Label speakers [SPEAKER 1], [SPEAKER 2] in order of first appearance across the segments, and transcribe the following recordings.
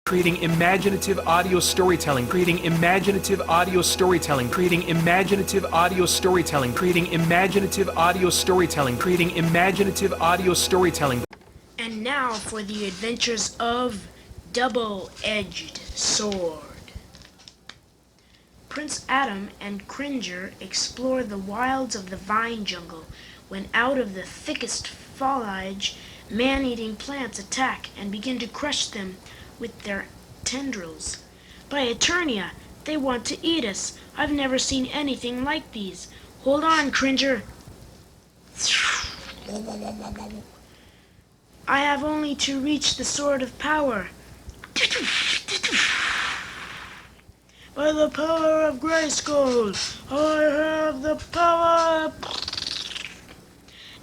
[SPEAKER 1] creating imaginative audio storytelling, creating imaginative audio storytelling, creating imaginative audio storytelling, creating imaginative audio storytelling, creating imaginative audio storytelling.
[SPEAKER 2] And now for the adventures of Double-Edged Sword. Prince Adam and Cringer explore the wilds of the vine jungle when out of the thickest foliage, man-eating plants attack and begin to crush them with their tendrils. By Eternia, they want to eat us. I've never seen anything like these. Hold on, Cringer. I have only to reach the Sword of Power. By the power of Grayskull, I have the power.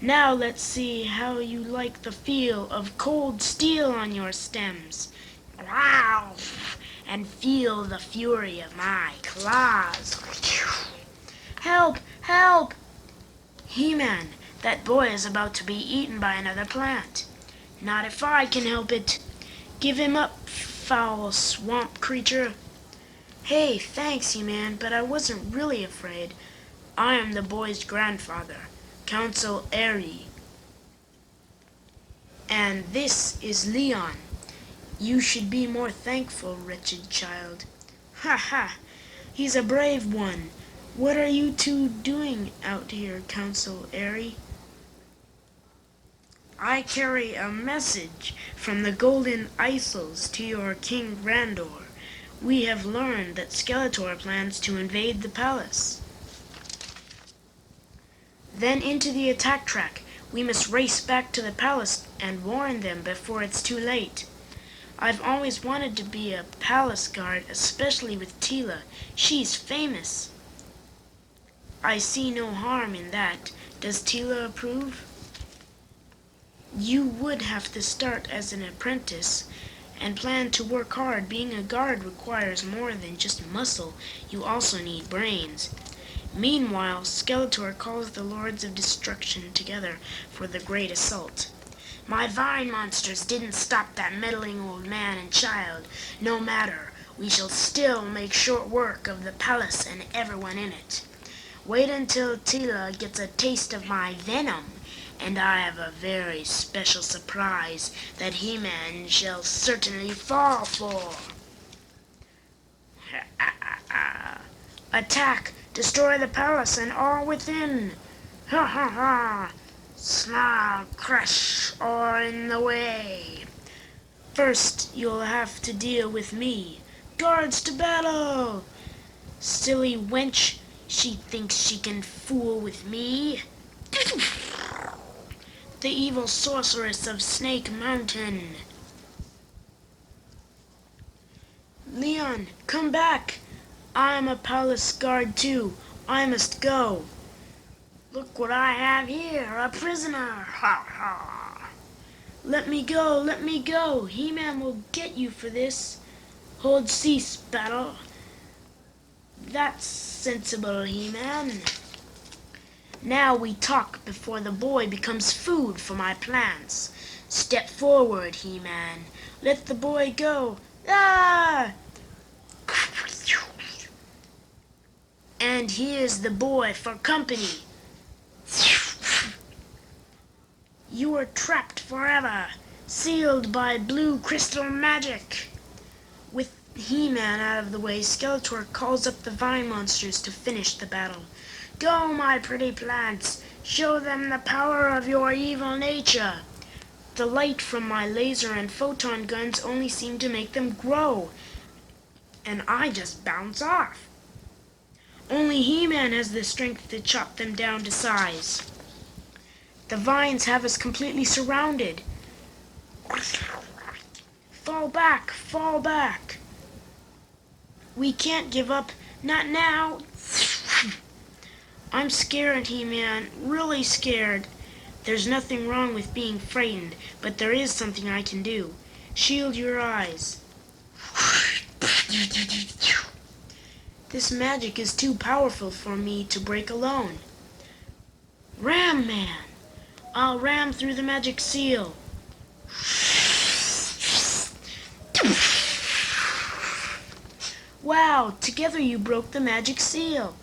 [SPEAKER 2] Now let's see how you like the feel of cold steel on your stems. Wow! And feel the fury of my claws. Help! Help! He-Man, that boy is about to be eaten by another plant. Not if I can help it. Give him up, foul swamp creature. Hey, thanks, He-Man, but I wasn't really afraid. I am the boy's grandfather, Council Airy. And this is Leon. You should be more thankful, wretched child. Ha ha! He's a brave one. What are you two doing out here, Council Airy? I carry a message from the Golden Isles to your King Randor. We have learned that Skeletor plans to invade the palace. Then into the attack track. We must race back to the palace and warn them before it's too late. I've always wanted to be a palace guard, especially with Tila. She's famous. I see no harm in that. Does Tila approve? You would have to start as an apprentice and plan to work hard. Being a guard requires more than just muscle. You also need brains. Meanwhile, Skeletor calls the Lords of Destruction together for the great assault. My vine monsters didn't stop that meddling old man and child. No matter, we shall still make short work of the palace and everyone in it. Wait until Tila gets a taste of my venom, and I have a very special surprise that He-Man shall certainly fall for. Attack! Destroy the palace and all within! Ha ha ha! Snarl, crush, or in the way. First, you'll have to deal with me. Guards to battle! Silly wench, she thinks she can fool with me. The evil sorceress of Snake Mountain. Leon, come back! I'm a palace guard too. I must go. Look what I have here, a prisoner! Ha ha! Let me go, let me go! He-Man will get you for this. Hold cease, battle. That's sensible, He-Man. Now we talk before the boy becomes food for my plans. Step forward, He-Man. Let the boy go. Ah! And here's the boy for company. You are trapped forever, sealed by blue crystal magic. With He-Man out of the way, Skeletor calls up the vine monsters to finish the battle. Go, my pretty plants, show them the power of your evil nature. The light from my laser and photon guns only seem to make them grow, and I just bounce off. Only He-Man has the strength to chop them down to size. The vines have us completely surrounded. Fall back, fall back. We can't give up, not now. I'm scared, He-Man, really scared. There's nothing wrong with being frightened, but there is something I can do. Shield your eyes. This magic is too powerful for me to break alone. Ram Man! I'll ram through the magic seal. Wow, together you broke the magic seal.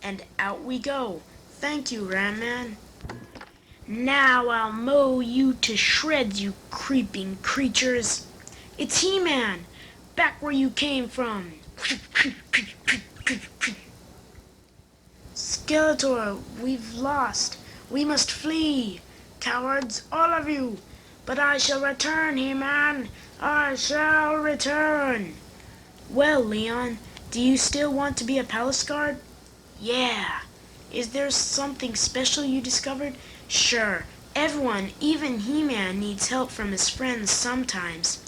[SPEAKER 2] And out we go. Thank you, Ram-Man. Now I'll mow you to shreds, you creeping creatures. It's He-Man, back where you came from. Skeletor, we've lost. We must flee. Cowards, all of you. But I shall return, He-Man. I shall return. Well, Leon, do you still want to be a palace guard? Yeah. Is there something special you discovered? Sure. Everyone, even He-Man, needs help from his friends sometimes.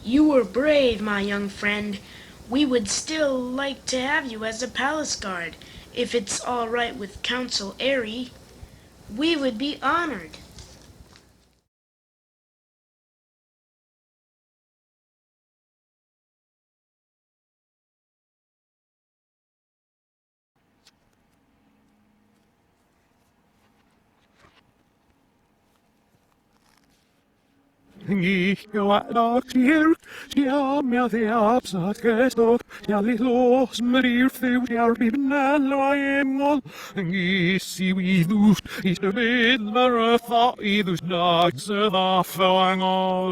[SPEAKER 2] You were brave, my young friend. We would still like to have you as a palace guard, if it's all right with Council Airy. We would be honored.
[SPEAKER 3] Ich war hier, ja mir der Absatz gestockt, ja los mit ihr für der Bibel loyal. Ich see we lose, is the bit more thought either's not so the fang all.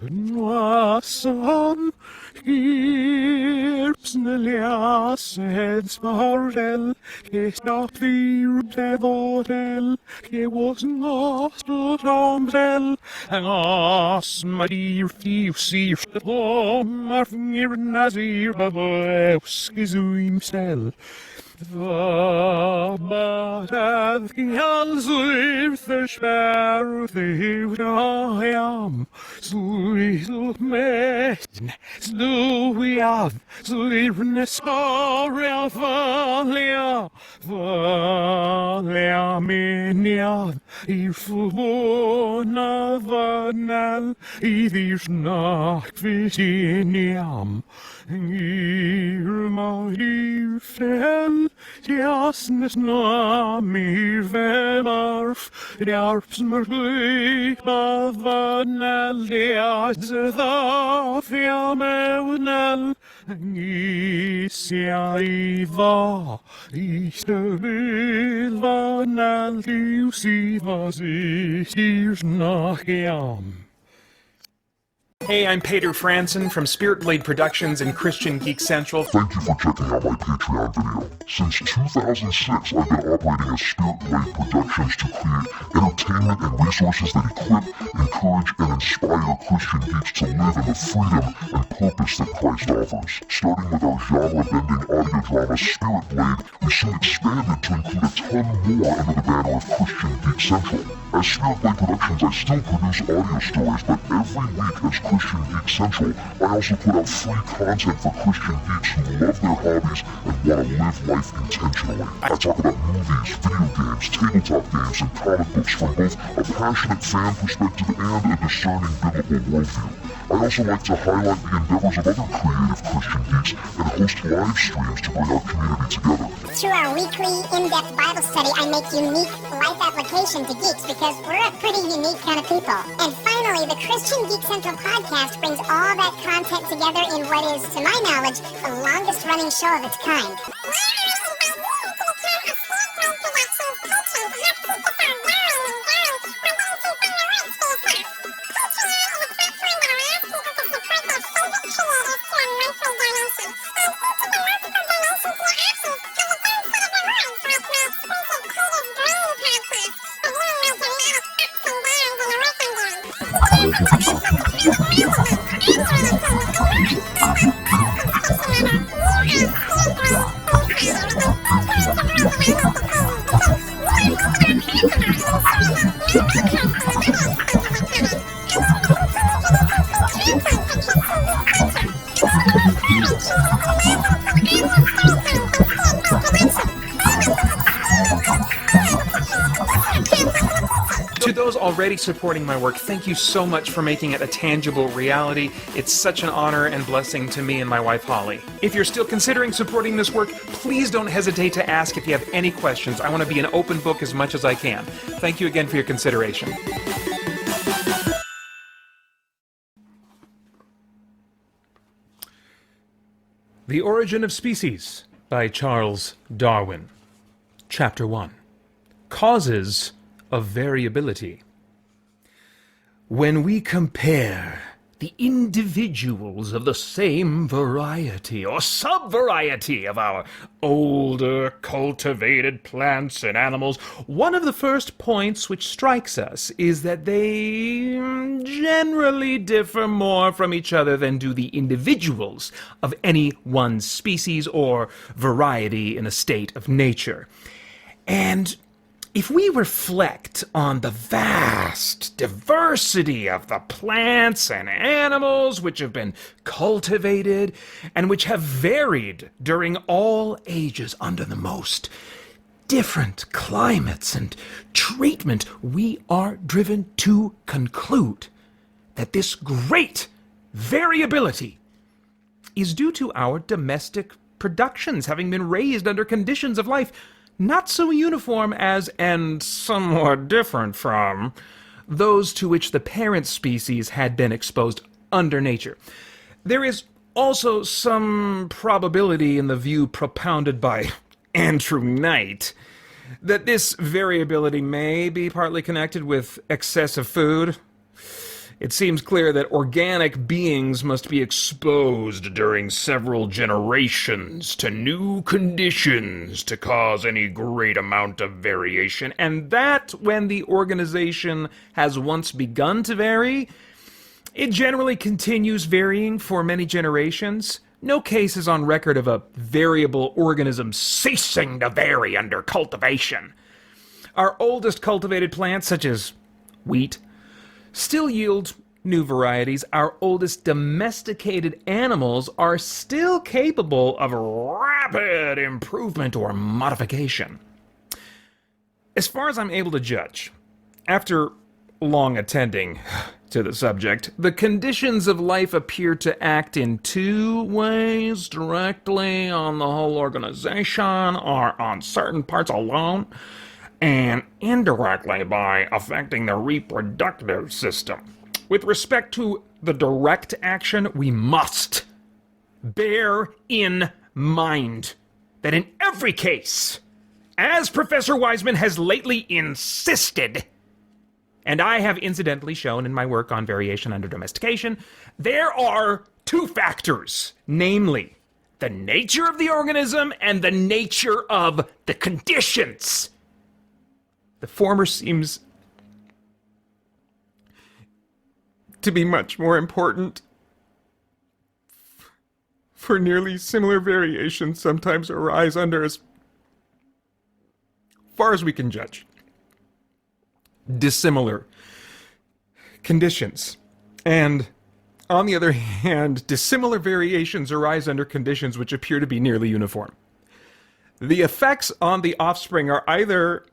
[SPEAKER 3] Noasan Gipsnelia said Sparrel, he stopped the devotel, he was lost but Omsel, and us, my dear, you see the home of near Nazir, but himself. Wat had Jan zuiver sparrow I am, zuiver mesten, zuiver, zuiver nesoria valia miniad, ifubona vanal, idis nacht vitiniam, my dear friend, jasnes na mir vemarf, jarps mer glik vanal, jazda fiameunal, Isia iva, ister vanal, du si was ich dir nachjam.
[SPEAKER 1] Hey, I'm Paeter Franson from Spirit Blade Productions and Christian Geek Central.
[SPEAKER 4] Thank you for checking out my Patreon video. Since 2006, I've been operating as Spirit Blade Productions to create entertainment and resources that equip, encourage, and inspire Christian geeks to live in the freedom and purpose that Christ offers. Starting with our genre-bending audio drama Spirit Blade, we soon expanded to include a ton more under the banner of Christian Geek Central. As Spirit Blade Productions, I still produce audio stories, but every week as Christian Geek Central, I also put out free content for Christian geeks who love their hobbies and want to live life intentionally. I talk about movies, video games, tabletop games, and comic books from both a passionate fan perspective and a discerning biblical worldview. I also like to highlight the endeavors of other creative Christian geeks and host live streams to bring our community together.
[SPEAKER 5] Through our weekly in-depth Bible study, I make unique life application to geeks because we're a pretty unique kind of people. And finally, the Christian Geek Central podcast brings all that content together in what is, to my knowledge, the longest running show of its kind.
[SPEAKER 1] To those already supporting my work, thank you so much for making it a tangible reality. It's such an honor and blessing to me and my wife Holly. If you're still considering supporting this work, please don't hesitate to ask if you have any questions. I want to be an open book as much as I can. Thank you again for your consideration. The Origin of Species by Charles Darwin. Chapter 1. Causes of Variability. When we compare the individuals of the same variety or subvariety of our older cultivated plants and animals, one of the first points which strikes us is that they generally differ more from each other than do the individuals of any one species or variety in a state of nature. And if we reflect on the vast diversity of the plants and animals which have been cultivated and which have varied during all ages under the most different climates and treatment, we are driven to conclude that this great variability is due to our domestic productions having been raised under conditions of life not so uniform as, and somewhat different from, those to which the parent species had been exposed under nature. There is also some probability in the view propounded by Andrew Knight that this variability may be partly connected with excessive food. It seems clear that organic beings must be exposed during several generations to new conditions to cause any great amount of variation, and that when the organization has once begun to vary, it generally continues varying for many generations. No case is on record of a variable organism ceasing to vary under cultivation. Our oldest cultivated plants, such as wheat, still yield new varieties. Our oldest domesticated animals are still capable of rapid improvement or modification. As far as I'm able to judge, after long attending to the subject, the conditions of life appear to act in two ways: directly on the whole organization or on certain parts alone, and indirectly by affecting the reproductive system. With respect to the direct action, we must bear in mind that in every case, as Professor Wiseman has lately insisted, and I have incidentally shown in my work on variation under domestication, there are two factors, namely the nature of the organism and the nature of the conditions. The former seems to be much more important, for nearly similar variations sometimes arise under, as far as we can judge, dissimilar conditions. And on the other hand, dissimilar variations arise under conditions which appear to be nearly uniform. The effects on the offspring are either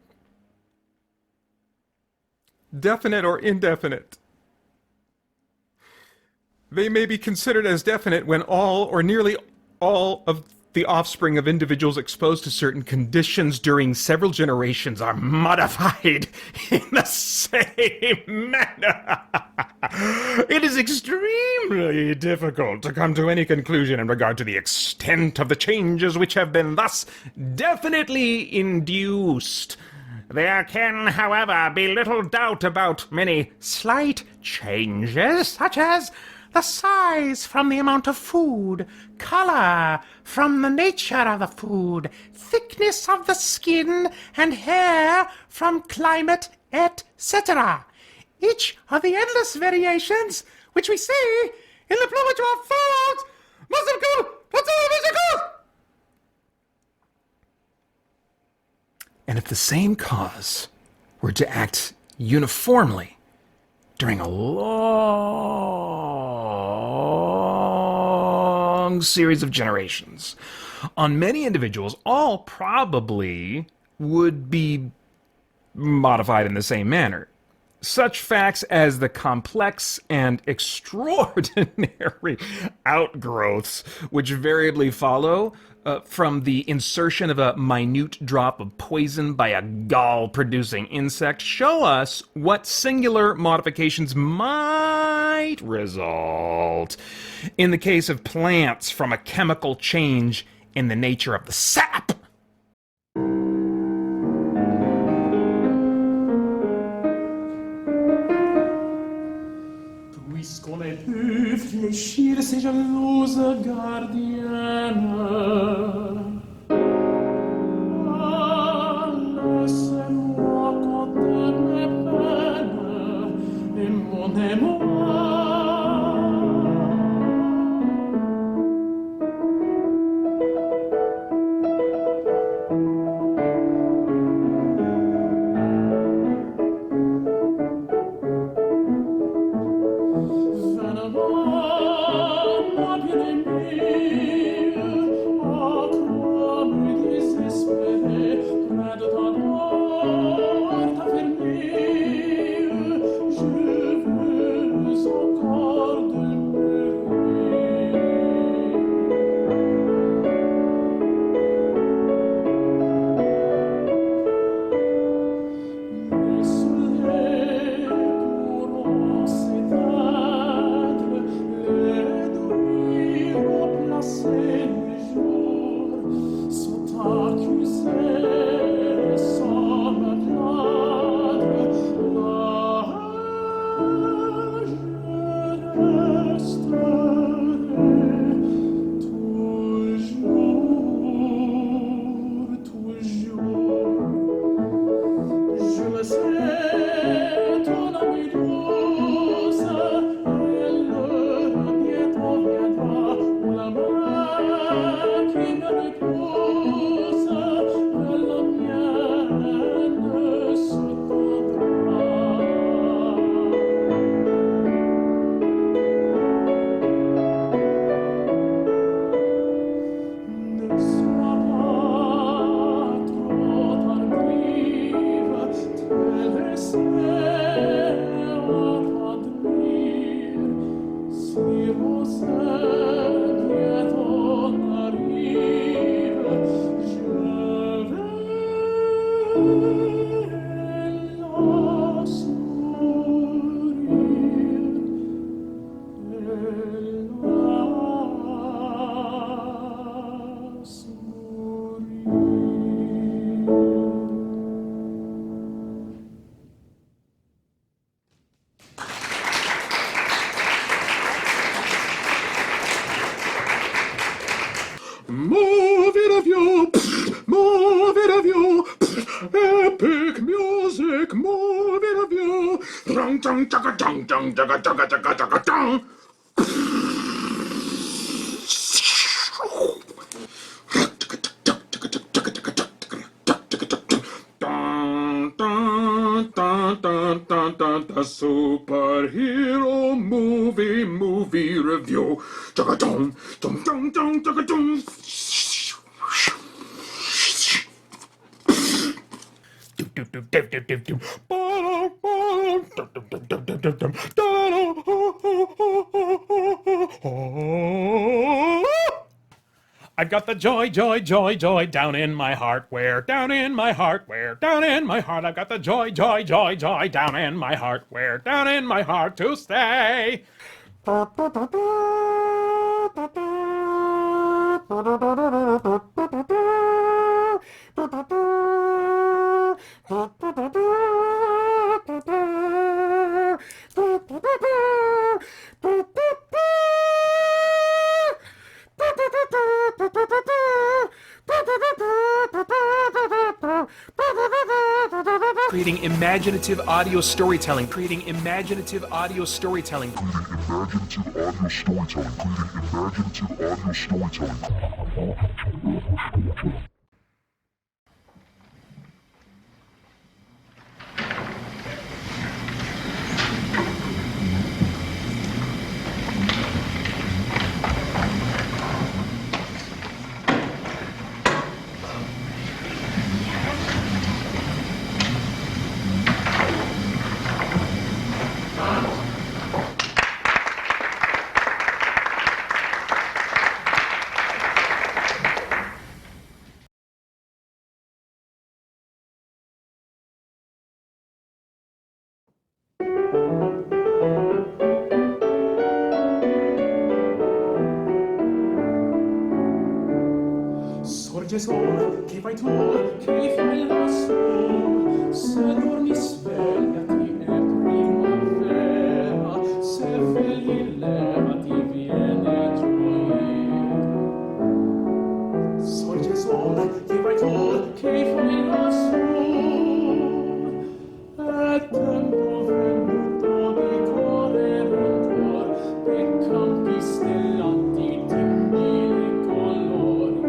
[SPEAKER 1] definite or indefinite. They may be considered as definite when all or nearly all of the offspring of individuals exposed to certain conditions during several generations are modified in the same manner. It is extremely difficult to come to any conclusion in regard to the extent of the changes which have been thus definitely induced. There can, however, be little doubt about many slight changes, such as the size from the amount of food, color from the nature of the food, thickness of the skin and hair from climate, etc. Each of the endless variations which we see in the plumage of our food must have come from some cause. And if the same cause were to act uniformly during a long series of generations, on many individuals, all probably would be modified in the same manner.
[SPEAKER 3] Such facts as the complex and extraordinary outgrowths which variably follow from the insertion of a minute drop of poison by a gall-producing insect show us what singular modifications might result in the case of plants from a chemical change in the nature of the sap.
[SPEAKER 1] Puisqu'on est pu fléchir ces jalouses gardiennes, laisse-moi compter mes peines et mon émoi.
[SPEAKER 3] More video, epic music, more video. Dong dong dong dong dong dong dong dong dong. The superhero movie review. Dong dong dong dong dong dong. I've got the joy down in my heart, where down in my heart, I've got the joy down in my heart, where down in my heart to stay.
[SPEAKER 1] Creating imaginative audio storytelling. Creating imaginative audio storytelling. Sorge sol, che fai tu, che fai lassù? Se dormi svegliati è primavera, se vegli levati viene gioia. Sorge sol, che fai tu, che fai lassù? È tempo venuto di correre ancora per campi stellanti di mille colori,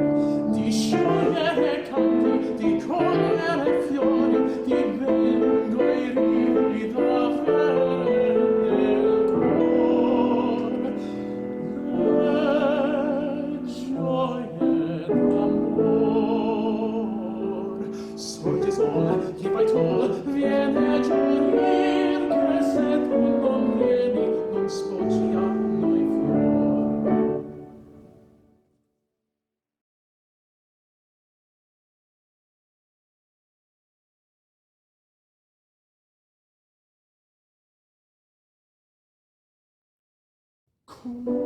[SPEAKER 1] di sciogliere campi, di cogliere fiori, di vengo i rivi d'avere nel cuore le gioie d'amor. Sorge sol, chi fai tu, viene a gioire, che se tu non vieni non spoggiano i fiori. Quando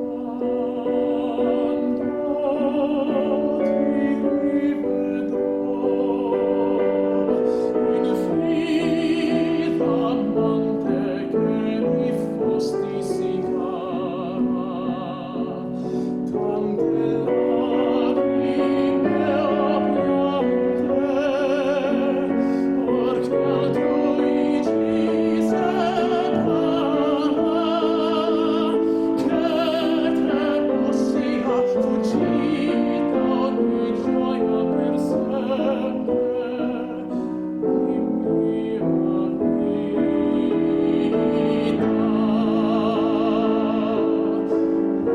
[SPEAKER 1] ti rivedrò in fila amante che mi fosti sì cara, tante lacrime ho piante, perché al Luigi separa, che tempo sia fuggita ogni gioia per sempre di mia vita.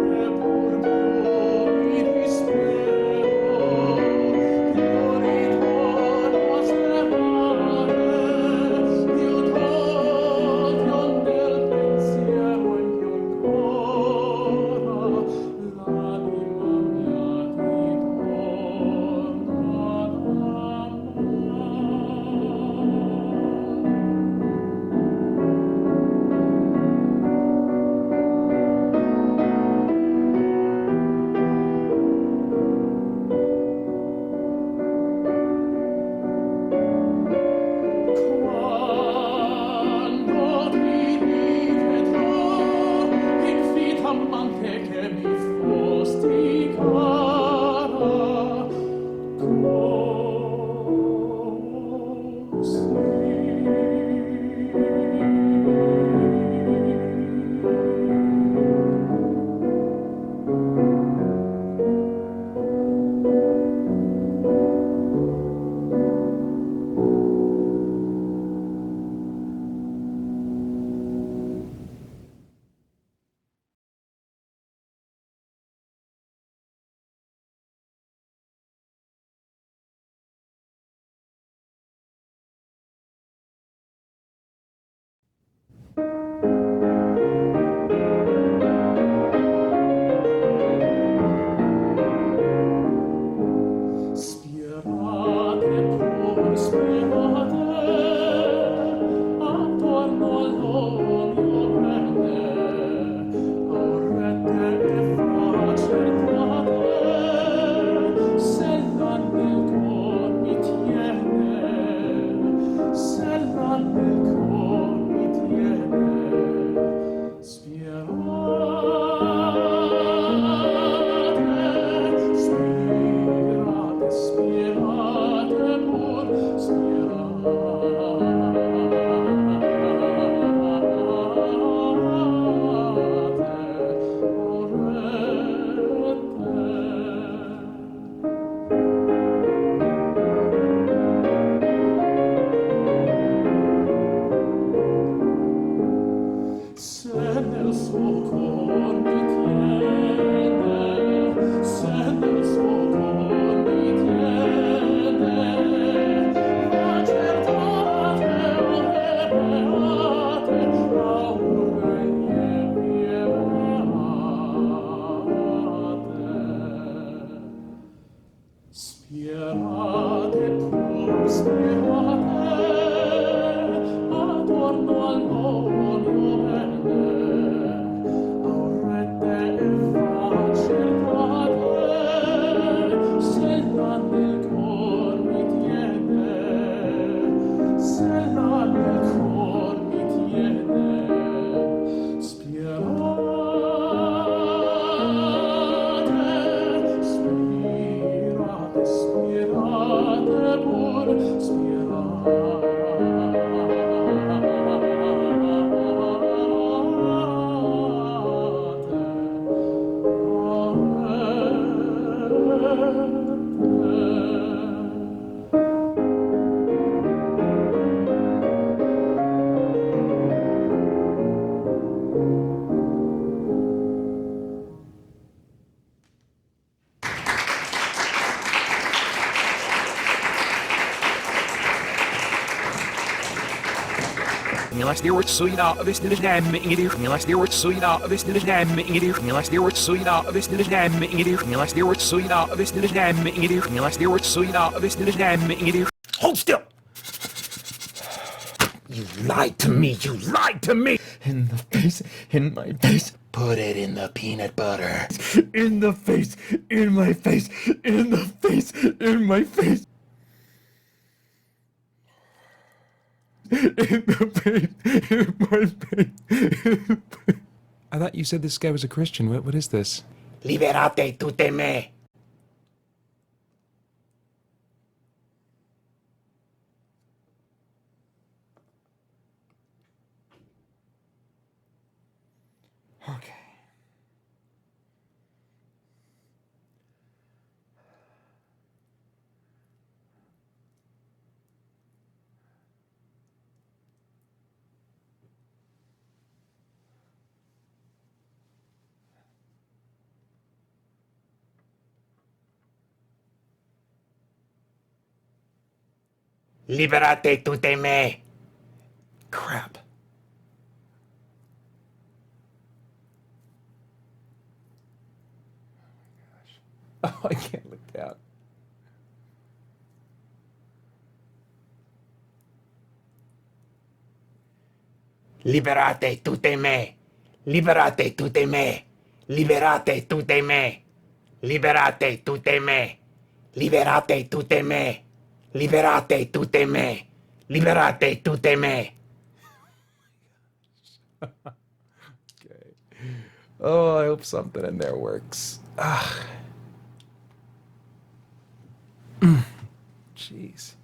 [SPEAKER 1] E pur poi dispero io ritorno a serrare io t'odio nel pensiero e più ancora l'anima mia ti torna ad Quando ti rivedrò in vita amante che mi fosti cara, spierate pur spierate attorno all'uomo prende aurette e fracercate se là nel cor mi tiene, se là nel cor mi tiene. Unless there were sweet out of this little damn idiot. Unless there were sweet out of this little damn idiot. Unless there were sweet out of this little damn idiot. Unless there were sweet out of this little damn idiot. Unless there were sweet out of this little damn idiot.
[SPEAKER 3] Hold still! You lied to me! You lied to me! In the face, in my face. Put it in the peanut butter. In the face, in my face, in the face, in my face. In the face, in my face.
[SPEAKER 1] I thought you said this guy was a Christian. What is this?
[SPEAKER 3] Liberate tutte me.
[SPEAKER 1] Okay.
[SPEAKER 3] Liberate tutte me.
[SPEAKER 1] Crap. Oh, I can't look down.
[SPEAKER 3] Liberate tutte me. Liberate tutte me. Liberate tutte me. Liberate tutte me. Liberate tutte me. Liberate tutte me. Liberate tutte me.
[SPEAKER 1] Okay. Oh, I hope something in there works. Ah. Jeez.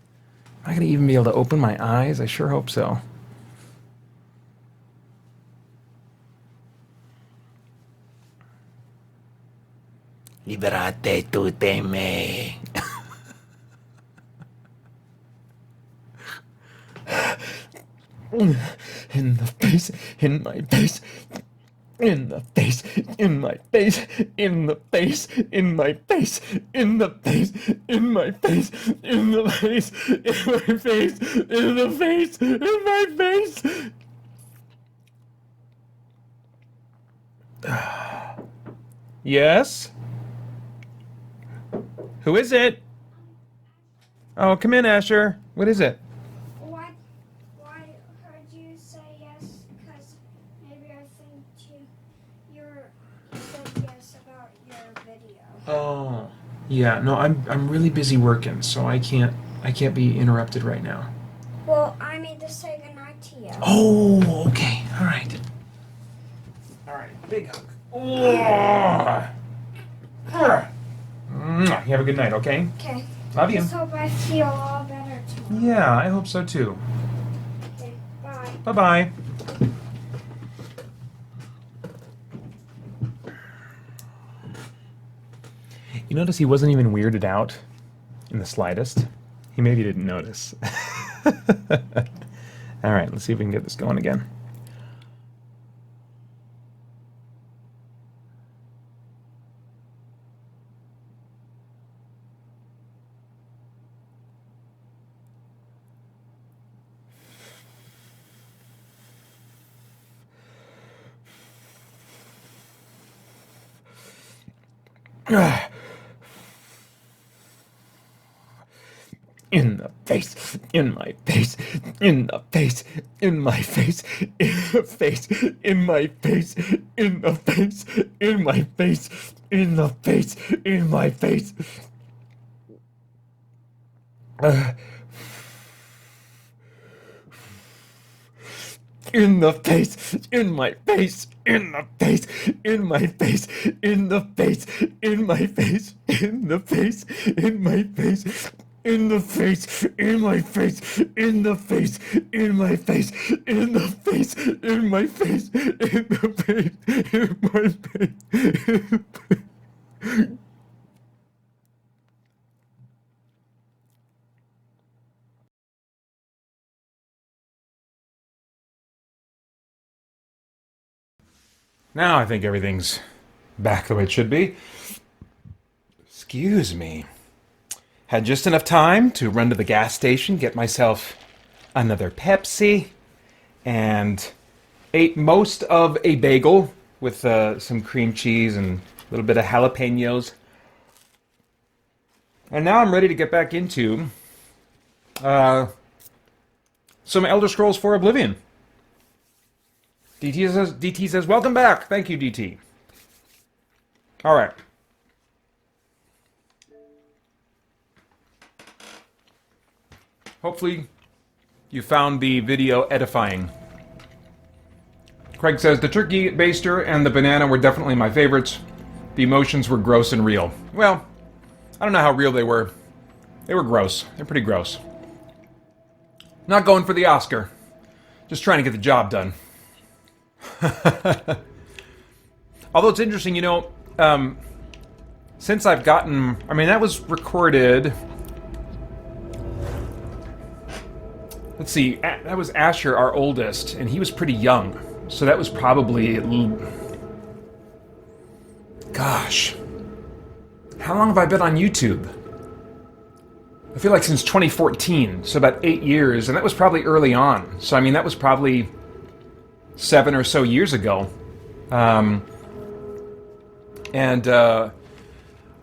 [SPEAKER 1] Am I gonna even be able to open my eyes? I sure hope so.
[SPEAKER 3] Liberate tutte me. In the face, in my face, in the face, in my face, in the face, in my face, in the face, in my face, in the face, in my face, in the face, in my face.
[SPEAKER 1] Yes? Who is it? Oh, come in, Asher. What is it?
[SPEAKER 6] Why heard you say yes? Because maybe I think you said yes about your video.
[SPEAKER 1] Oh. Yeah, no, I'm really busy working, so I can't be interrupted right now.
[SPEAKER 6] Well, I need to say goodnight to you.
[SPEAKER 1] Oh, okay. All right. All right, big hug. Oh. You have a good night, okay?
[SPEAKER 6] Okay.
[SPEAKER 1] Love you.
[SPEAKER 6] Just hope I feel all better tomorrow.
[SPEAKER 1] Yeah, I hope so too.
[SPEAKER 6] Okay, bye.
[SPEAKER 1] Bye-bye. You notice he wasn't even weirded out in the slightest? He maybe didn't notice. All right, let's see if we can get this going again. In the face, in my face, in the face, in my face, in the face, in my face, in the face, in my face, in the face, in my face. In the face, in my face, in the face, in my face, in the face, in my face, in the face, in my face, in the face, in my face, in the face, in my face, in the face, in my face, in the face, in my face.
[SPEAKER 3] Now I think everything's back the way it should be. Excuse me. Had just enough time to run to the gas station, get myself another Pepsi, and ate most of a bagel with some cream cheese and a little bit of jalapenos. And now I'm ready to get back into some Elder Scrolls 4 Oblivion. DT says, welcome back. Thank you, DT. All right. Hopefully you found the video edifying. Craig says, the turkey baster and the banana were definitely my favorites. The emotions were gross and real. Well, I don't know how real they were. They were gross. They're pretty gross. Not going for the Oscar. Just trying to get the job done. Although it's interesting, you know, since I've gotten... I mean, that was recorded... Let's see, that was Asher, our oldest, and he was pretty young. So that was probably... Gosh. How long have I been on YouTube? I feel like since 2014, so about 8 years, and that was probably early on. So, I mean, that was probably 7 or so years ago. I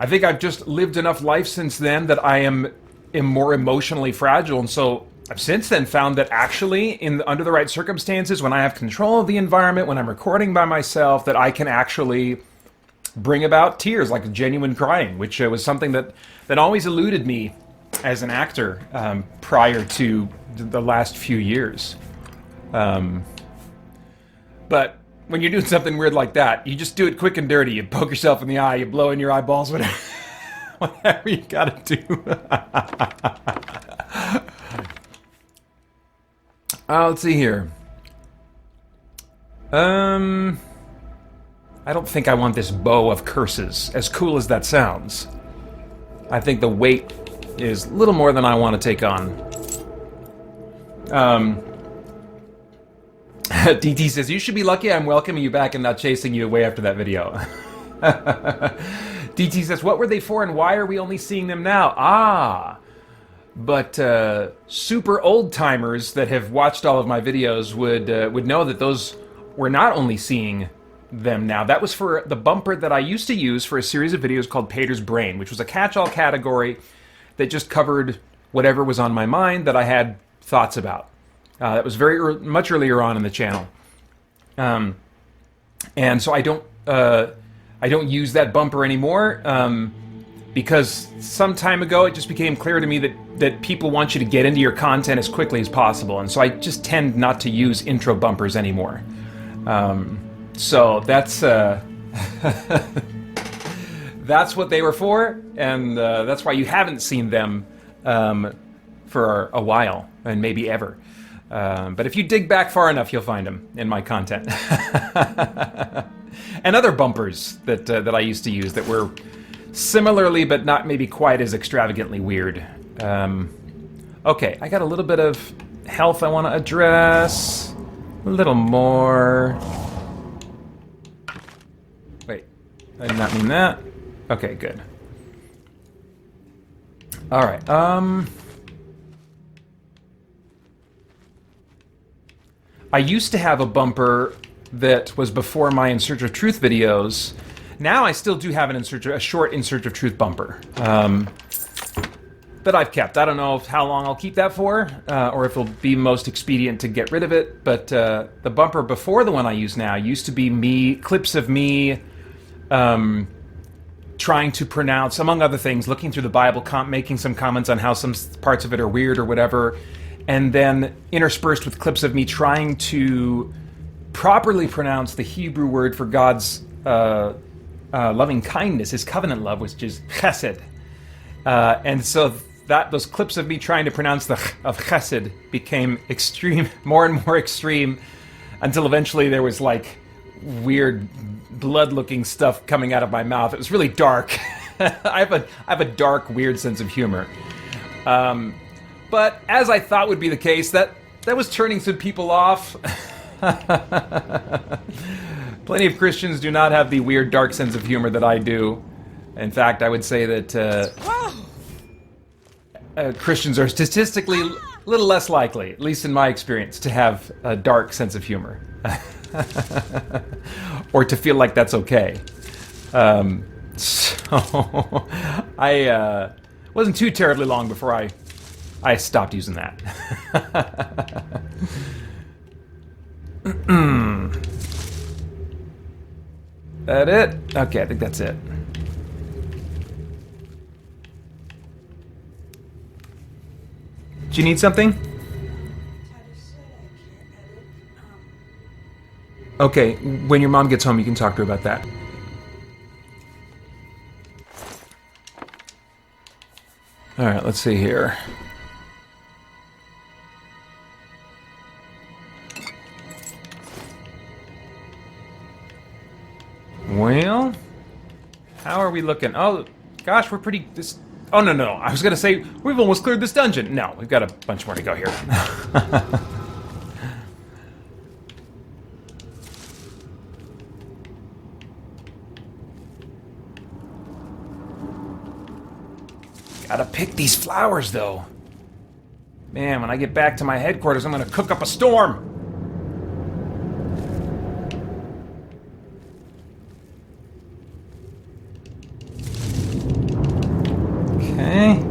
[SPEAKER 3] think I've just lived enough life since then that I am more emotionally fragile, and so I've since then found that actually, under the right circumstances, when I have control of the environment, when I'm recording by myself, that I can actually bring about tears, like genuine crying, which was something that always eluded me as an actor prior to the last few years. But when you're doing something weird like that, you just do it quick and dirty. You poke yourself in the eye, you blow in your eyeballs, whatever you gotta do. Let's see here. I don't think I want this bow of curses, as cool as that sounds. I think the weight is a little more than I want to take on. DT says, you should be lucky I'm welcoming you back and not chasing you away after that video. DT says, what were they for and why are we only seeing them now? But super old-timers that have watched all of my videos would know that those we're not only seeing them now. That was for the bumper that I used to use for a series of videos called Paeter's Brain, which was a catch-all category that just covered whatever was on my mind that I had thoughts about. That was much earlier on in the channel. And so I don't use that bumper anymore because some time ago it just became clear to me that people want you to get into your content as quickly as possible. And so I just tend not to use intro bumpers anymore. So that's that's what they were for, and that's why you haven't seen them for a while, and maybe ever. But if you dig back far enough, you'll find them in my content. And other bumpers that I used to use that were similarly, but not maybe quite as extravagantly weird. Okay, I got a little bit of health I want to address. A little more. Wait, I did not mean that. Okay, good. All right. I used to have a bumper that was before my In Search of Truth videos. Now I still do have a short In Search of Truth bumper that I've kept. I don't know how long I'll keep that for, or if it'll be most expedient to get rid of it. But the bumper before the one I use now used to be clips of me trying to pronounce, among other things, looking through the Bible, making some comments on how some parts of it are weird or whatever, and then interspersed with clips of me trying to properly pronounce the Hebrew word for God's loving kindness, his covenant love, which is chesed. And so those clips of me trying to pronounce the ch of chesed became more and more extreme, until eventually there was like weird blood-looking stuff coming out of my mouth. It was really dark. I have a dark, weird sense of humor. But as I thought would be the case, that was turning some people off.
[SPEAKER 7] Plenty of Christians do not have the weird, dark sense of humor that I do. In fact, I would say that Christians are statistically a little less likely, at least in my experience, to have a dark sense of humor. Or to feel like that's okay. So, I wasn't too terribly long before I stopped using that. That it? Okay, I think that's it. Do you need something? Okay, when your mom gets home, you can talk to her about that. Alright, let's see here. Well, how are we looking? Oh, gosh, we're pretty... Oh, no. I was going to say, we've almost cleared this dungeon. No, we've got a bunch more to go here. Gotta pick these flowers, though. Man, when I get back to my headquarters, I'm going to cook up a storm. Okay.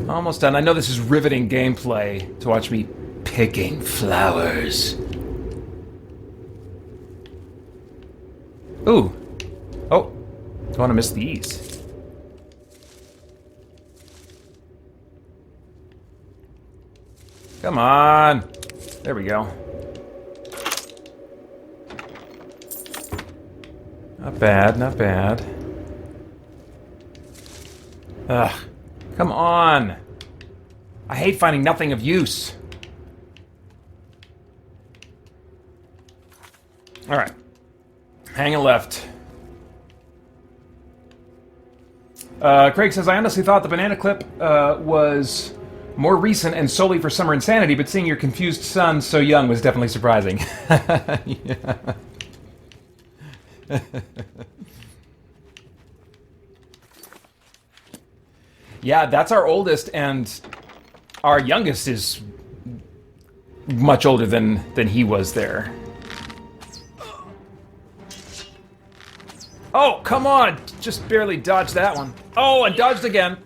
[SPEAKER 7] Almost done. I know this is riveting gameplay to watch me picking flowers. Ooh. Oh. Don't want to miss these. Come on. There we go. Not bad, not bad. Ugh. Come on. I hate finding nothing of use. Alright. Hang a left. Craig says, I honestly thought the banana clip was more recent and solely for summer insanity, but seeing your confused son so young was definitely surprising. Yeah. Yeah, that's our oldest, and our youngest is much older than he was there. Oh, come on! Just barely dodged that one. Oh, and dodged again.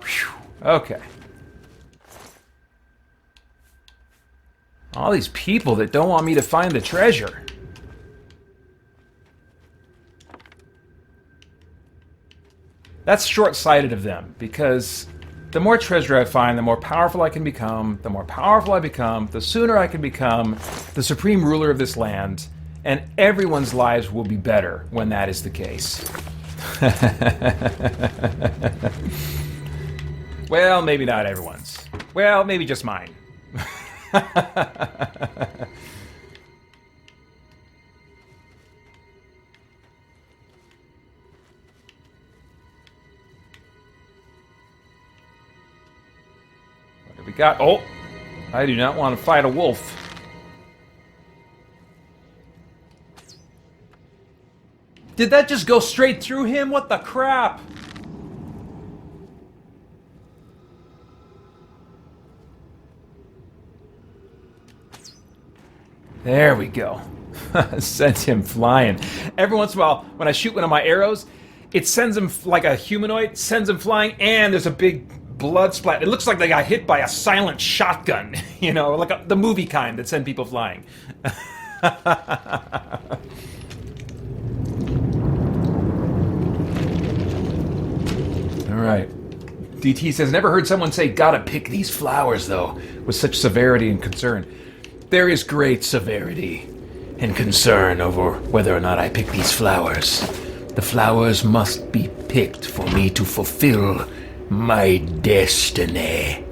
[SPEAKER 7] Whew. Okay. All these people that don't want me to find the treasure. That's short-sighted of them, because the more treasure I find, the more powerful I can become. The more powerful I become, the sooner I can become the supreme ruler of this land, and everyone's lives will be better when that is the case. Well, maybe not everyone's. Well, maybe just mine. We got... Oh! I do not want to fight a wolf. Did that just go straight through him? What the crap? There we go. Sent him flying. Every once in a while, when I shoot one of my arrows, it sends him like a humanoid, sends him flying, and there's a big blood splat. It looks like they got hit by a silent shotgun, you know, like the movie kind that send people flying. All right. DT says, never heard someone say, gotta pick these flowers, though, with such severity and concern. There is great severity and concern over whether or not I pick these flowers. The flowers must be picked for me to fulfill my destiny.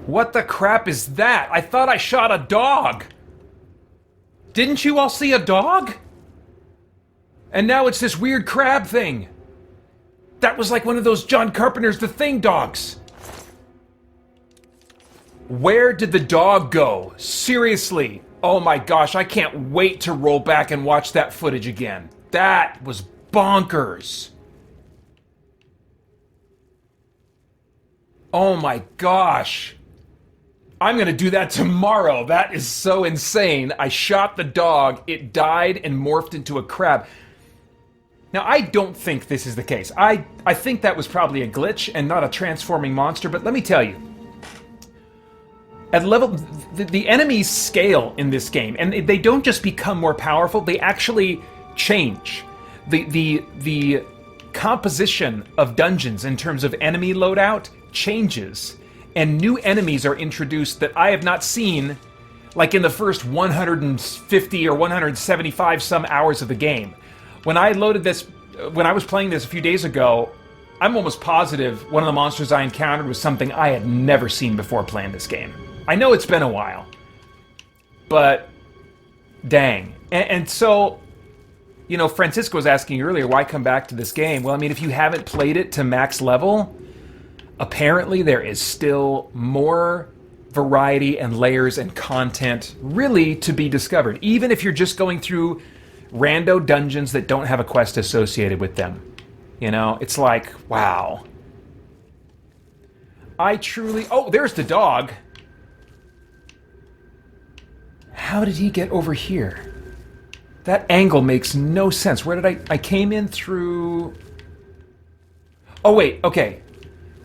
[SPEAKER 7] What the crap is that? I thought I shot a dog. Didn't you all see a dog? And now it's this weird crab thing. That was like one of those John Carpenter's The Thing dogs. Where did the dog go? Seriously. Oh my gosh, I can't wait to roll back and watch that footage again. That was bonkers. Oh my gosh. I'm gonna do that tomorrow. That is so insane. I shot the dog, it died and morphed into a crab. Now, I don't think this is the case. I think that was probably a glitch and not a transforming monster, but let me tell you. At level, the enemies scale in this game, and they don't just become more powerful, they actually change. The composition of dungeons in terms of enemy loadout changes, and new enemies are introduced that I have not seen like in the first 150 or 175 some hours of the game. When I loaded this, when I was playing this a few days ago, I'm almost positive one of the monsters I encountered was something I had never seen before playing this game. I know it's been a while, but dang. And so, you know, Francisco was asking earlier, why come back to this game? Well, I mean, if you haven't played it to max level, apparently there is still more variety and layers and content really to be discovered, even if you're just going through rando dungeons that don't have a quest associated with them. You know, it's like, wow. I truly... Oh, there's the dog. How did he get over here? That angle makes no sense. Where did I came in through... Oh, wait, okay.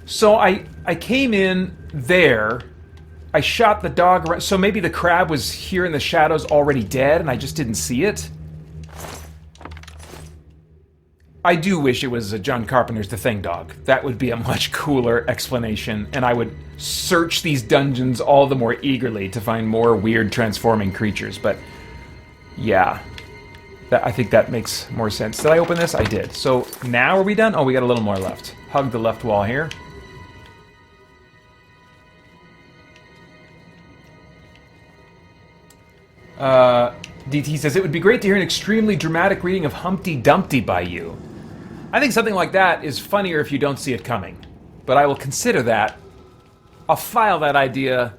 [SPEAKER 7] So I came in there. I shot the dog around. So maybe the crab was here in the shadows already dead and I just didn't see it? I do wish it was a John Carpenter's The Thing dog. That would be a much cooler explanation, and I would search these dungeons all the more eagerly to find more weird transforming creatures, but yeah. I think that makes more sense. Did I open this? I did. So now are we done? Oh, we got a little more left. Hug the left wall here. DT says, it would be great to hear an extremely dramatic reading of Humpty Dumpty by you. I think something like that is funnier if you don't see it coming. But I will consider that. I'll file that idea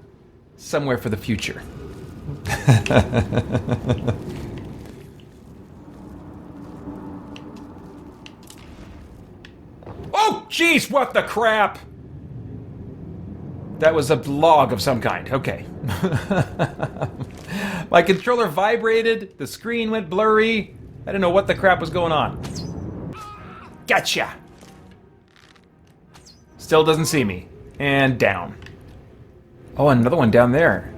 [SPEAKER 7] somewhere for the future. Oh, jeez, what the crap? That was a log of some kind. Okay. My controller vibrated, the screen went blurry. I didn't know what the crap was going on. Gotcha! Still doesn't see me. And down. Oh, another one down there.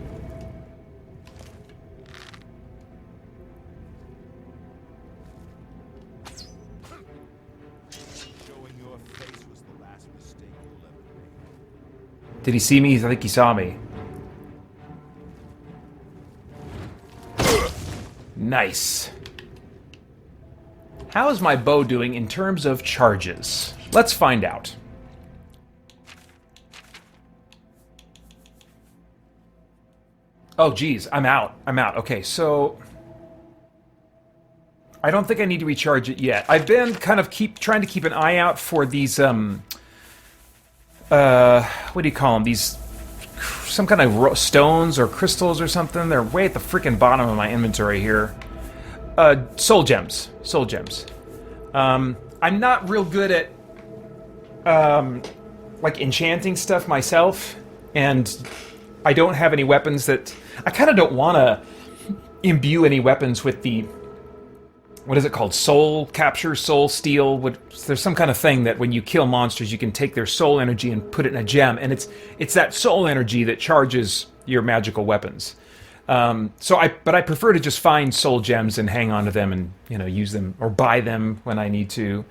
[SPEAKER 7] Did he see me? I think he saw me. Nice. How is my bow doing in terms of charges? Let's find out. Oh, geez, I'm out. Okay, so... I don't think I need to recharge it yet. I've been kind of trying to keep an eye out for these, what do you call them? These... some kind of stones or crystals or something. They're way at the freaking bottom of my inventory here. Soul gems. Soul gems. I'm not real good at, like, enchanting stuff myself, and I don't have any weapons that... I kind of don't want to imbue any weapons with the... what is it called? Soul capture, soul steal. There's some kind of thing that when you kill monsters, you can take their soul energy and put it in a gem, and it's that soul energy that charges your magical weapons. But I prefer to just find soul gems and hang on to them and, you know, use them or buy them when I need to.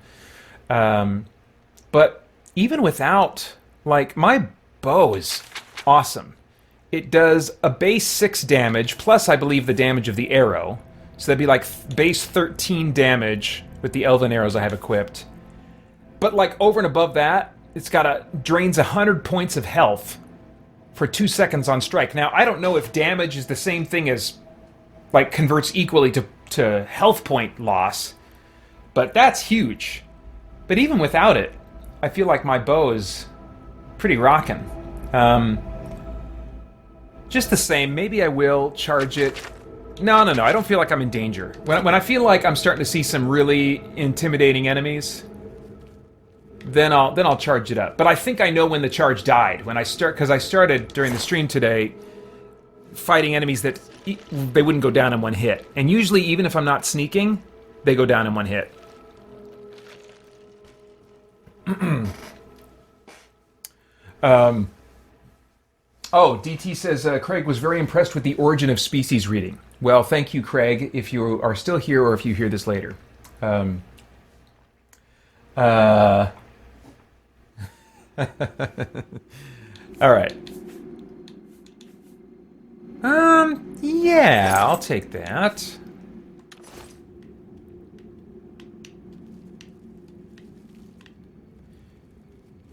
[SPEAKER 7] But even without, like, my bow is awesome. It does a base 6 damage, plus I believe the damage of the arrow. So that'd be like base 13 damage with the elven arrows I have equipped. But like over and above that, it's got drains 100 points of health for 2 seconds on strike. Now, I don't know if damage is the same thing as, like, converts equally to health point loss, but that's huge. But even without it, I feel like my bow is pretty rockin'. Just the same, maybe I will charge it. No, I don't feel like I'm in danger. When I feel like I'm starting to see some really intimidating enemies, then I'll charge it up. But I think I know when the charge died. When I because I started during the stream today fighting enemies that they wouldn't go down in one hit. And usually, even if I'm not sneaking, they go down in one hit. DT says, Craig was very impressed with the Origin of Species reading. Well, thank you, Craig, if you are still here or if you hear this later. All right. Yeah, I'll take that.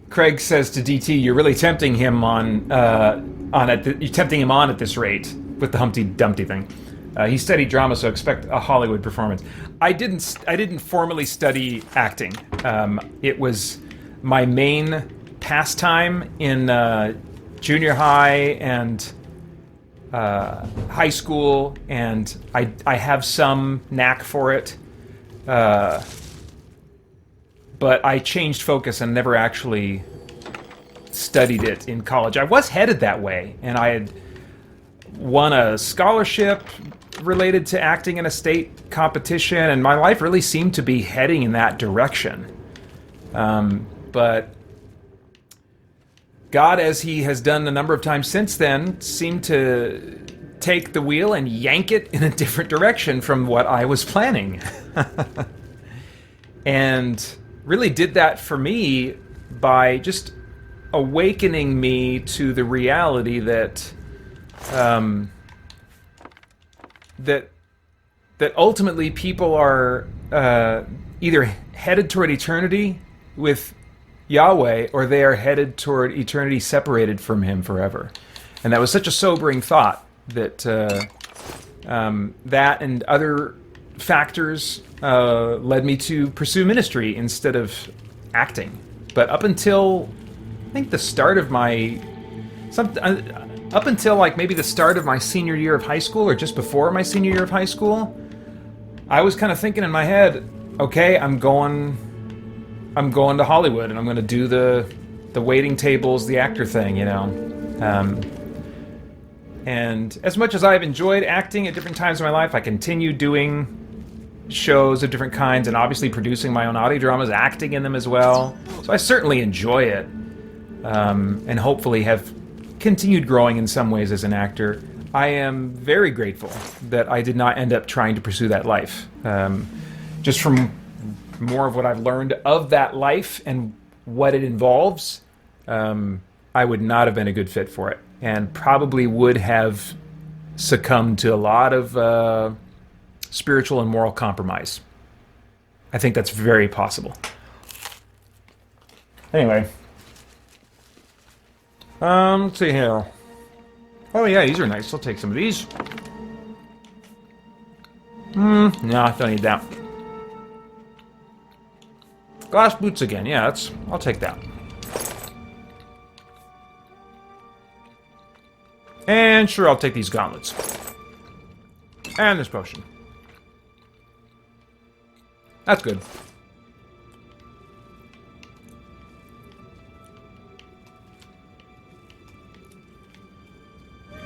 [SPEAKER 7] Craig says to DT, "You're really tempting him on it. You're tempting him on at this rate with the Humpty Dumpty thing." He studied drama, so expect a Hollywood performance. I didn't formally study acting. It was my main pastime in junior high and high school, and I have some knack for it. But I changed focus and never actually studied it in college. I was headed that way, and I had won a scholarship related to acting in a state competition, and my life really seemed to be heading in that direction. But God, as he has done a number of times since then, seemed to take the wheel and yank it in a different direction from what I was planning. And really did that for me by just awakening me to the reality that that ultimately people are either headed toward eternity with Yahweh, or they are headed toward eternity separated from Him forever. And that was such a sobering thought that that and other factors led me to pursue ministry instead of acting. But up until I think the start of my up until like maybe the start of my senior year of high school, or just before my senior year of high school, I was kind of thinking in my head, okay, I'm going to Hollywood, and I'm going to do the waiting tables, the actor thing, you know. And as much as I've enjoyed acting at different times in my life, I continue doing shows of different kinds, and obviously producing my own audio dramas, acting in them as well. So I certainly enjoy it, and hopefully have continued growing in some ways as an actor. I am very grateful that I did not end up trying to pursue that life. Just from more of what I've learned of that life and what it involves, I would not have been a good fit for it, and probably would have succumbed to a lot of spiritual and moral compromise. I think that's very possible. Anyway. Let's see here. Oh yeah, these are nice. I'll take some of these. No, I don't need that. Glass boots again. Yeah, I'll take that. And sure, I'll take these gauntlets. And this potion. That's good.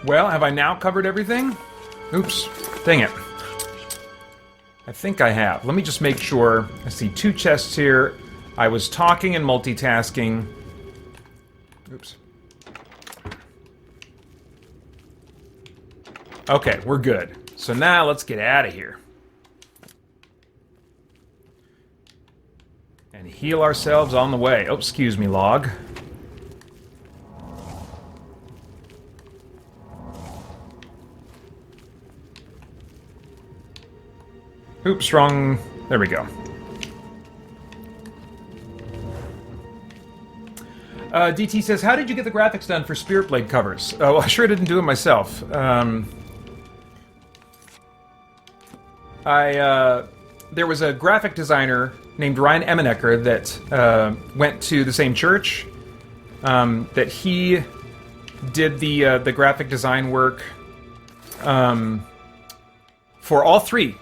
[SPEAKER 7] Well, have I now covered everything? Oops. Dang it. I think I have. Let me just make sure. I see 2 chests here. I was talking and multitasking. Oops. Okay, we're good. So now let's get out of here. And heal ourselves on the way. Oh, excuse me, log. Oops, wrong. There we go. DT says, how did you get the graphics done for Spirit Blade covers? Oh, well, I sure didn't do it myself. There was a graphic designer named Ryan Emenecker that went to the same church. That he did the graphic design work for all 3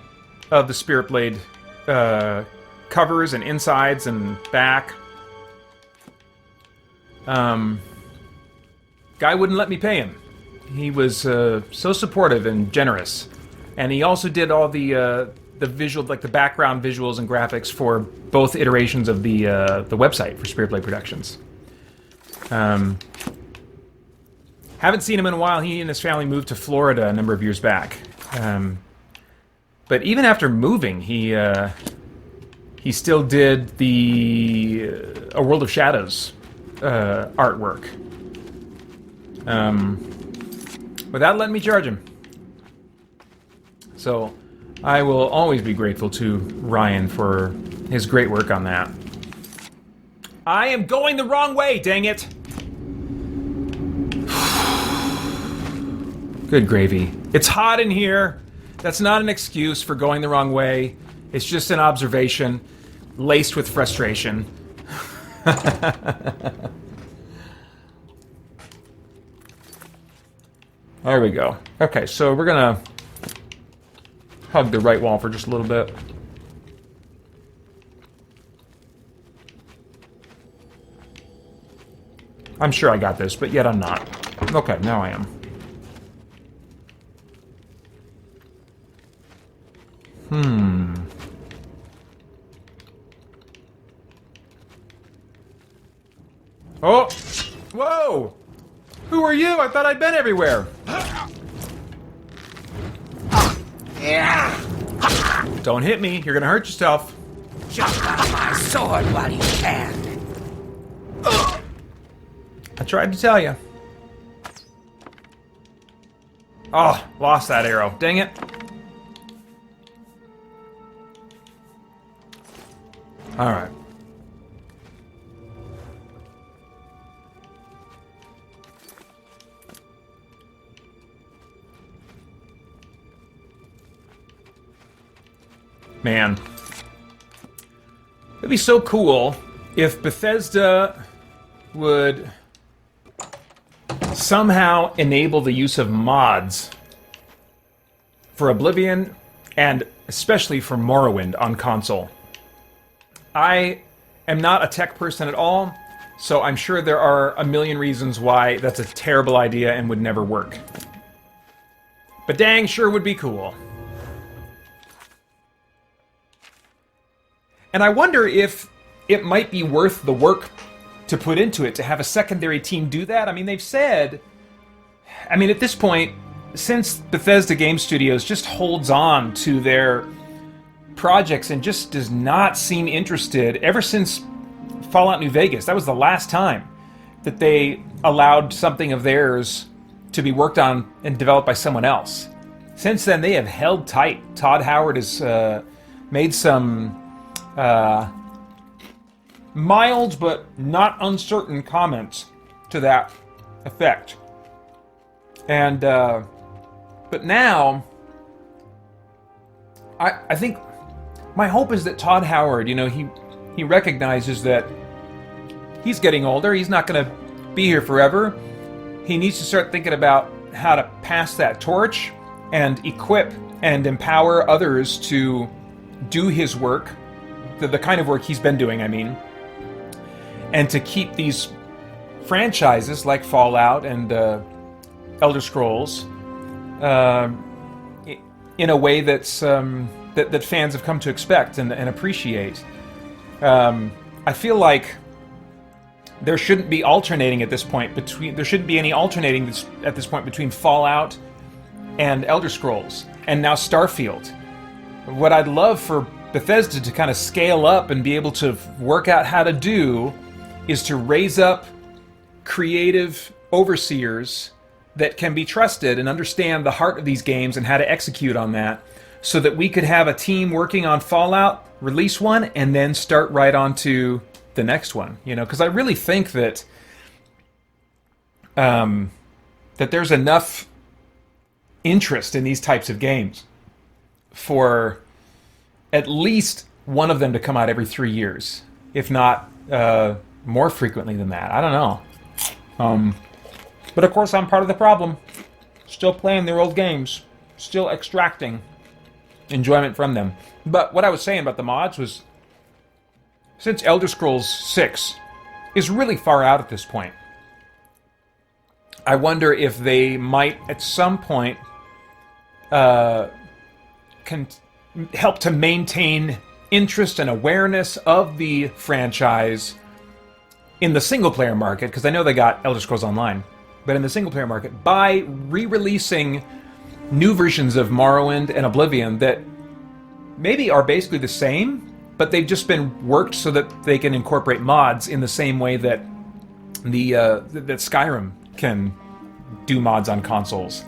[SPEAKER 7] of the Spirit Blade covers and insides and back. Guy wouldn't let me pay him. He was so supportive and generous, and he also did all the visual, like the background visuals and graphics for both iterations of the website for Spirit Blade Productions. Haven't seen him in a while. He and his family moved to Florida a number of years back. But even after moving, he still did the A World of Shadows artwork. Without letting me charge him. So I will always be grateful to Ryan for his great work on that. I am going the wrong way, dang it! Good gravy. It's hot in here. That's not an excuse for going the wrong way. It's just an observation laced with frustration. There we go. Okay, so we're gonna hug the right wall for just a little bit. I'm sure I got this, but yet I'm not. Okay, now I am. Oh! Whoa! Who are you? I thought I'd been everywhere. Don't hit me. You're gonna hurt yourself.
[SPEAKER 8] Jump on my sword while you can.
[SPEAKER 7] I tried to tell you. Oh, lost that arrow. Dang it. Alright. Man. It'd be so cool if Bethesda would somehow enable the use of mods for Oblivion and especially for Morrowind on console. I am not a tech person at all, so I'm sure there are a million reasons why that's a terrible idea and would never work. But dang sure would be cool. And I wonder if it might be worth the work to put into it to have a secondary team do that. I mean, they've said... I mean, at this point, since Bethesda Game Studios just holds on to their projects and just does not seem interested, ever since Fallout New Vegas, that was the last time that they allowed something of theirs to be worked on and developed by someone else. Since then, they have held tight. Todd Howard has made some mild but not uncertain comments to that effect. And, but now, I think my hope is that Todd Howard, you know, he recognizes that he's getting older, he's not going to be here forever. He needs to start thinking about how to pass that torch and equip and empower others to do his work, the kind of work he's been doing, I mean, and to keep these franchises like Fallout and Elder Scrolls in a way that's that fans have come to expect and appreciate. I feel like there shouldn't be alternating at this point between. There shouldn't be any alternating at this point between Fallout and Elder Scrolls, and now Starfield. What I'd love for Bethesda to kind of scale up and be able to work out how to do is to raise up creative overseers that can be trusted and understand the heart of these games and how to execute on that, so that we could have a team working on Fallout, release one, and then start right on to the next one. You know, because I really think that that there's enough interest in these types of games for at least one of them to come out every 3 years, if not more frequently than that. I don't know. But of course, I'm part of the problem. Still playing their old games. Still extracting enjoyment from them. But what I was saying about the mods was, since Elder Scrolls 6 is really far out at this point, I wonder if they might, at some point, help to maintain interest and awareness of the franchise in the single-player market, because I know they got Elder Scrolls Online, but in the single-player market, by re-releasing new versions of Morrowind and Oblivion that maybe are basically the same, but they've just been worked so that they can incorporate mods in the same way that that Skyrim can do mods on consoles.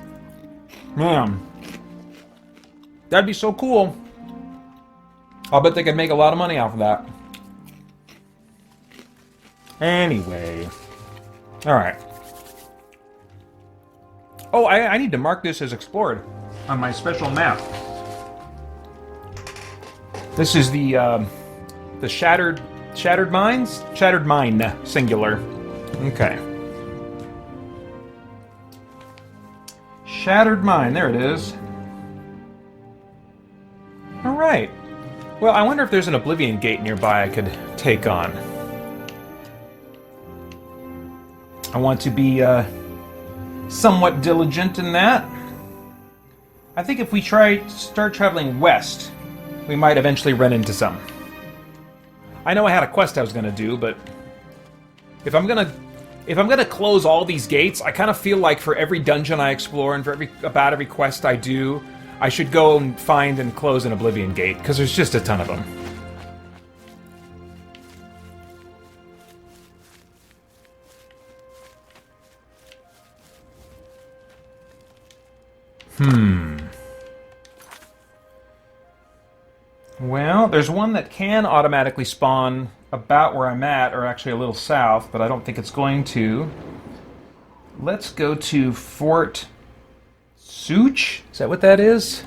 [SPEAKER 7] Man, that'd be so cool. I'll bet they could make a lot of money off of that. Anyway. Alright. Oh, I need to mark this as explored on my special map. This is the Shattered Mines? Shattered Mine, singular. Okay. Shattered Mine, there it is. Alright. Well, I wonder if there's an Oblivion gate nearby I could take on. I want to be somewhat diligent in that. I think if we start traveling west, we might eventually run into some. I know I had a quest I was going to do, but if I'm gonna close all these gates, I kind of feel like for every dungeon I explore and for about every quest I do, I should go and find and close an Oblivion gate, because there's just a ton of them. Well, there's one that can automatically spawn about where I'm at, or actually a little south, but I don't think it's going to. Let's go to Fort Such? Is that what that is?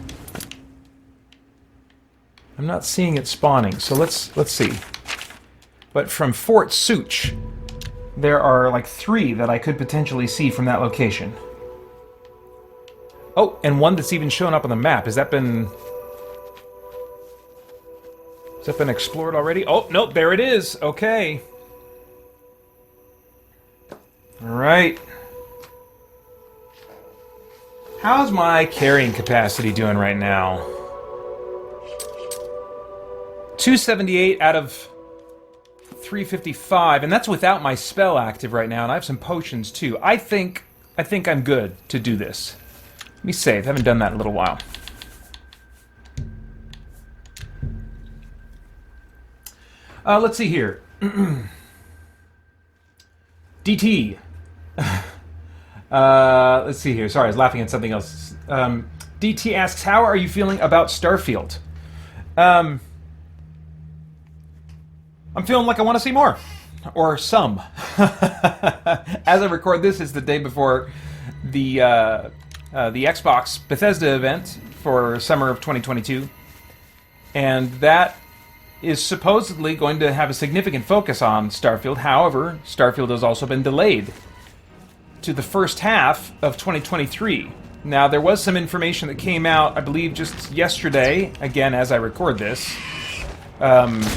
[SPEAKER 7] I'm not seeing it spawning, so let's see. But from Fort Such, there are like 3 that I could potentially see from that location. Oh, and one that's even shown up on the map. Has that been explored already? Oh, nope, there it is. Okay. Alright. How's my carrying capacity doing right now? 278 out of 355, and that's without my spell active right now, and I have some potions too. I think I'm good to do this. Let me save. I haven't done that in a little while. Let's see here. DT. Let's see here. Sorry, I was laughing at something else. DT asks, how are you feeling about Starfield? I'm feeling like I want to see more. Or some. As I record this, it's the day before the Xbox Bethesda event for summer of 2022. And that is supposedly going to have a significant focus on Starfield. However, Starfield has also been delayed to the first half of 2023. Now, there was some information that came out, I believe, just yesterday, again, as I record this, that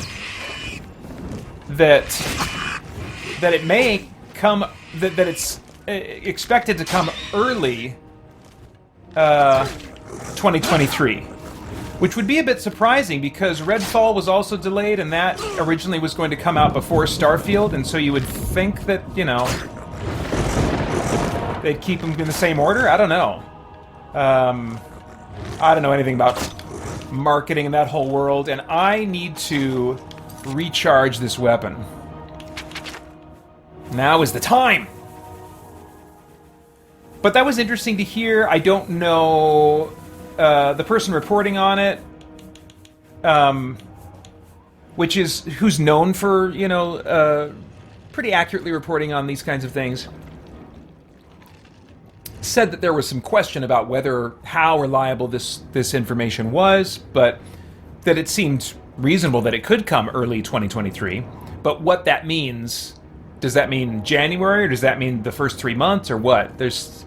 [SPEAKER 7] it may come, that it's expected to come early 2023. Which would be a bit surprising, because Redfall was also delayed, and that originally was going to come out before Starfield, and so you would think that, you know, they'd keep them in the same order? I don't know. I don't know anything about marketing in that whole world, and I need to recharge this weapon. Now is the time! But that was interesting to hear. I don't know the person reporting on it, who's known for, you know, pretty accurately reporting on these kinds of things, said that there was some question about how reliable this information was, but that it seemed reasonable that it could come early 2023. But what that means, does that mean January, or does that mean the first 3 months, or what? There's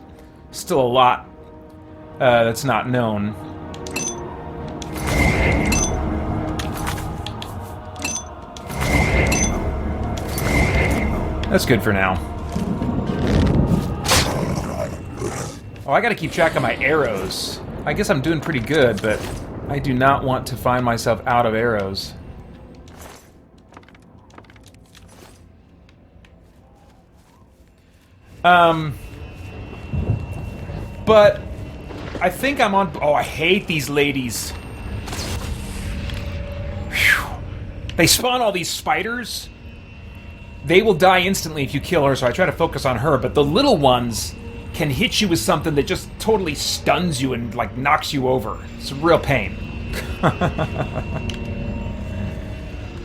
[SPEAKER 7] still a lot that's not known. That's good for now. Oh, I gotta keep track of my arrows. I guess I'm doing pretty good, but I do not want to find myself out of arrows. But I think I'm on... Oh, I hate these ladies. Whew. They spawn all these spiders. They will die instantly if you kill her, so I try to focus on her, but the little ones can hit you with something that just totally stuns you and, like, knocks you over. It's a real pain. Let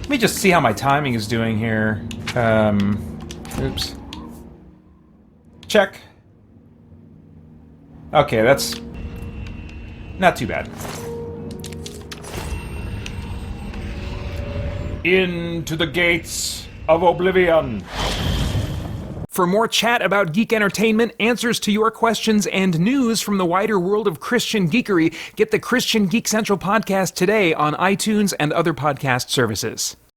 [SPEAKER 7] me just see how my timing is doing here. Oops. Check. Okay, that's not too bad. Into the gates of Oblivion. For more chat about geek entertainment, answers to your questions, and news from the wider world of Christian geekery, get the Christian Geek Central podcast today on iTunes and other podcast services.